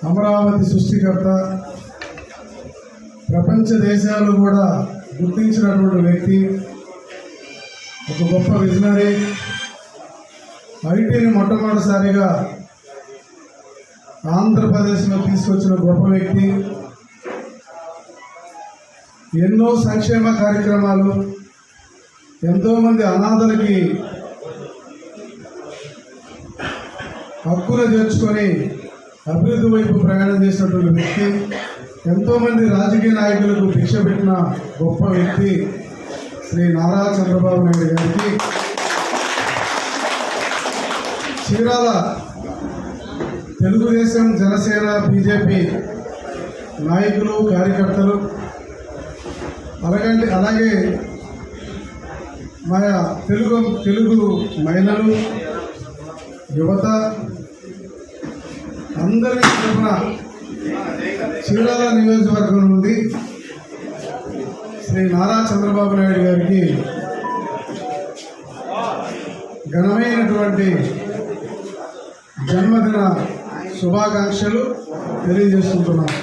అమరావతి సృష్టికర్త, ప్రపంచ దేశాలు కూడా గుర్తించినటువంటి వ్యక్తి, ఒక గొప్ప విజనరీ, ఐటీని మొట్టమొదటిసారిగా ఆంధ్రప్రదేశ్లో తీసుకొచ్చిన గొప్ప వ్యక్తి, ఎన్నో సంక్షేమ కార్యక్రమాలు, ఎంతోమంది అనాథలకి హక్కులు చేర్చుకొని అభివృద్ధి వైపు ప్రయాణం చేసినటువంటి వ్యక్తి, ఎంతోమంది రాజకీయ నాయకులకు భిక్ష పెట్టిన గొప్ప వ్యక్తి శ్రీ నారా చంద్రబాబు నాయుడు గారికి చీరాల తెలుగుదేశం, జనసేన, బీజేపీ నాయకులు, కార్యకర్తలు, అలాగే మా తెలుగు మహిళలు, యువత అందరి తరఫున చీరాల నియోజకవర్గం నుండి శ్రీ నారా చంద్రబాబు నాయుడు గారికి ఘనమైనటువంటి జన్మదిన శుభాకాంక్షలు తెలియజేసుకుంటున్నాను.